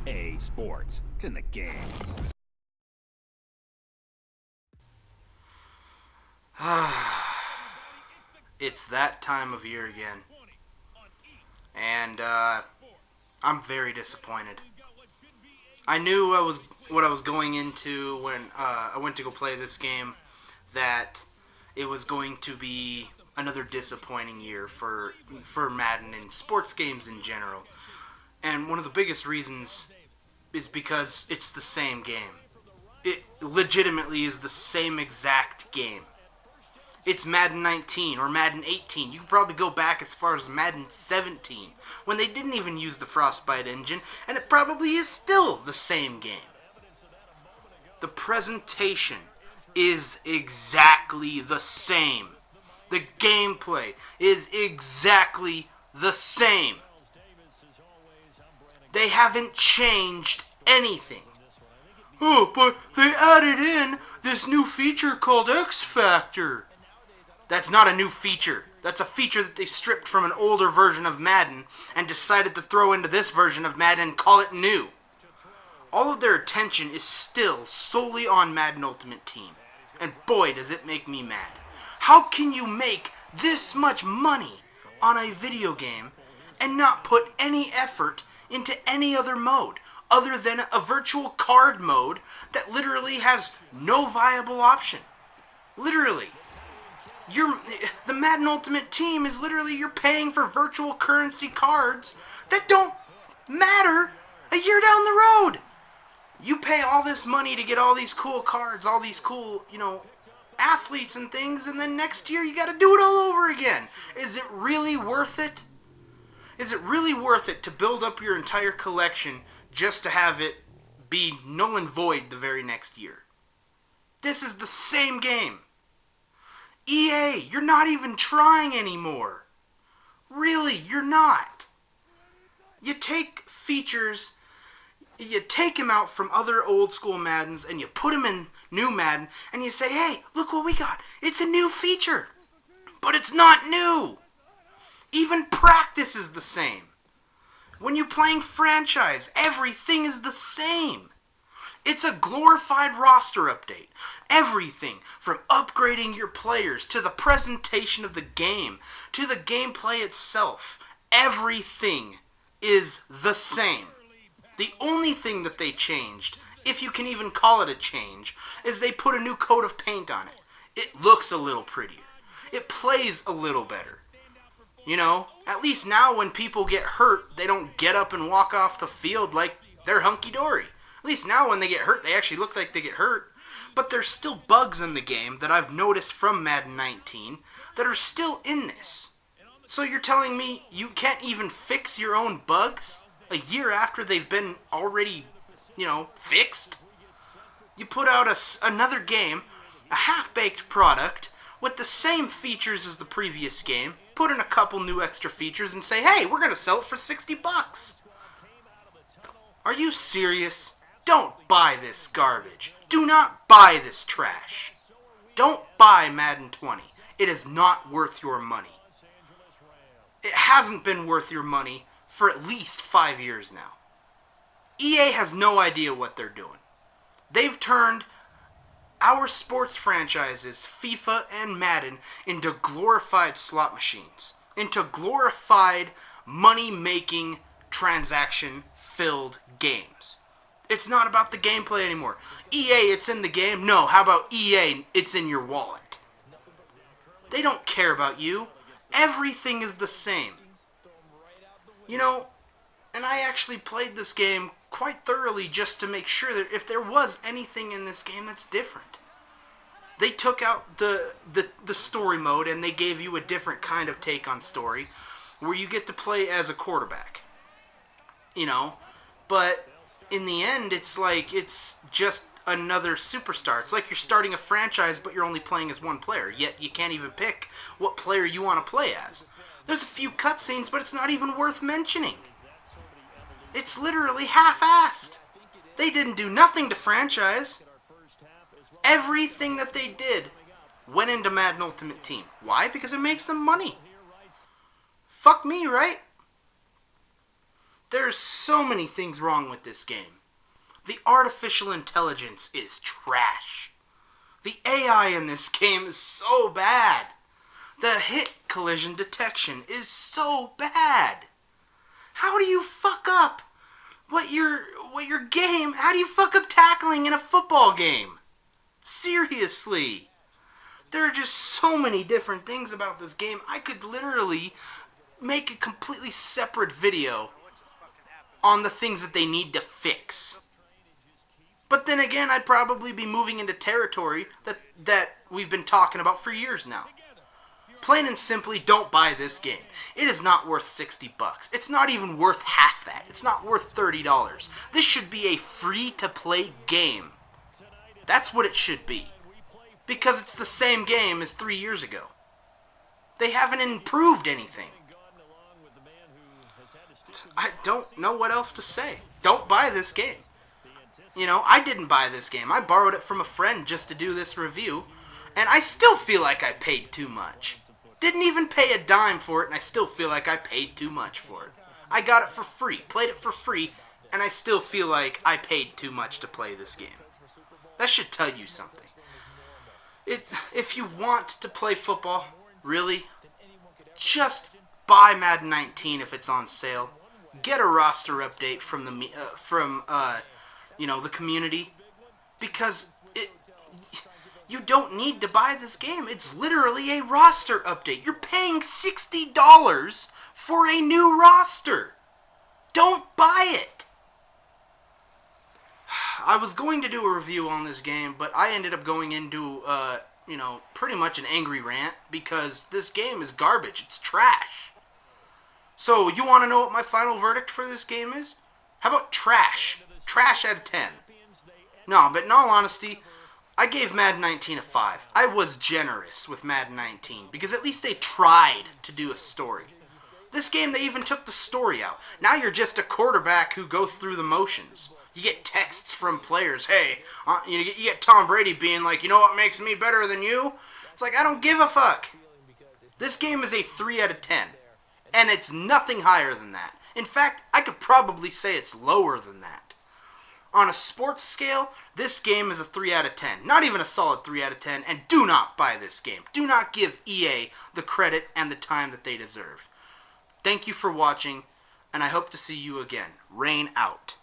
EA Sports. It's in the game. It's that time of year again. And I'm very disappointed. I knew what I was going into when I went to go play this game, that it was going to be another disappointing year for Madden and sports games in general. And one of the biggest reasons is because it's the same game. It legitimately is the same exact game. It's Madden 19 or Madden 18. You can probably go back as far as Madden 17, when they didn't even use the Frostbite engine, and it probably is still the same game. The presentation is exactly the same. The gameplay is exactly the same. They haven't changed anything. Oh, but they added in this new feature called X Factor. That's not a new feature. That's a feature that they stripped from an older version of Madden and decided to throw into this version of Madden and call it new. All of their attention is still solely on Madden Ultimate Team. And boy, does it make me mad. How can you make this much money on a video game and not put any effort into any other mode other than a virtual card mode that literally has no viable option? Literally. The Madden Ultimate Team is literally, you're paying for virtual currency cards that don't matter a year down the road. You pay all this money to get all these cool cards, all these cool, athletes and things, and then next year you gotta do it all over again. Is it really worth it? Is it really worth it to build up your entire collection just to have it be null and void the very next year? This is the same game. EA, you're not even trying anymore. Really, you're not. You take features, you take them out from other old school Maddens and you put them in new Madden and you say, hey, look what we got. It's a new feature. But it's not new. Even practice is the same. When you're playing franchise, everything is the same. It's a glorified roster update. Everything from upgrading your players to the presentation of the game to the gameplay itself. Everything is the same. The only thing that they changed, if you can even call it a change, is they put a new coat of paint on it. It looks a little prettier. It plays a little better. At least now when people get hurt, they don't get up and walk off the field like they're hunky-dory. At least now when they get hurt, they actually look like they get hurt. But there's still bugs in the game that I've noticed from Madden 19 that are still in this. So you're telling me you can't even fix your own bugs a year after they've been already, fixed? You put out another game, a half-baked product, with the same features as the previous game, put in a couple new extra features and say, hey, we're going to sell it for $60. Are you serious? Don't buy this garbage. Do not buy this trash. Don't buy Madden 20. It is not worth your money. It hasn't been worth your money for at least 5 years now. EA has no idea what they're doing. They've turned our sports franchises, FIFA and Madden, into glorified slot machines. Into glorified money-making, transaction-filled games. It's not about the gameplay anymore. EA, it's in the game. No, how about EA, it's in your wallet. They don't care about you. Everything is the same. And I actually played this game quite thoroughly just to make sure that if there was anything in this game that's different. They took out the story mode and they gave you a different kind of take on story where you get to play as a quarterback. But in the end, it's like it's just another superstar. It's like you're starting a franchise, but you're only playing as one player, yet you can't even pick what player you want to play as. There's a few cutscenes, but it's not even worth mentioning. It's literally half-assed. They didn't do nothing to franchise. Everything that they did went into Madden Ultimate Team. Why? Because it makes them money. Fuck me, right? There's so many things wrong with this game. The artificial intelligence is trash. The AI in this game is so bad. The hit collision detection is so bad. How do you fuck up what your game? How do you fuck up tackling in a football game? Seriously. There are just so many different things about this game. I could literally make a completely separate video on the things that they need to fix. But then again, I'd probably be moving into territory that we've been talking about for years now. Plain and simply, don't buy this game. It is not worth $60. It's not even worth half that. It's not worth $30. This should be a free-to-play game. That's what it should be. Because it's the same game as 3 years ago. They haven't improved anything. I don't know what else to say. Don't buy this game. You know, I didn't buy this game. I borrowed it from a friend just to do this review. And I still feel like I paid too much. Didn't even pay a dime for it, and I still feel like I paid too much for it. I got it for free, played it for free, and I still feel like I paid too much to play this game. That should tell you something. If you want to play football, really, just buy Madden 19 if it's on sale. Get a roster update from the community, because you don't need to buy this game. It's literally a roster update. You're paying $60 for a new roster. Don't buy it. I was going to do a review on this game, but I ended up going into, pretty much an angry rant because this game is garbage. It's trash. So, you want to know what my final verdict for this game is? How about trash? Trash out of 10. No, but in all honesty, I gave Madden 19 a 5. I was generous with Madden 19 because at least they tried to do a story. This game, they even took the story out. Now you're just a quarterback who goes through the motions. You get texts from players. Hey, you get Tom Brady being like, you know what makes me better than you? It's like, I don't give a fuck. This game is a 3 out of 10. And it's nothing higher than that. In fact, I could probably say it's lower than that. On a sports scale, this game is a 3 out of 10. Not even a solid 3 out of 10. And do not buy this game. Do not give EA the credit and the time that they deserve. Thank you for watching, and I hope to see you again. Rain out.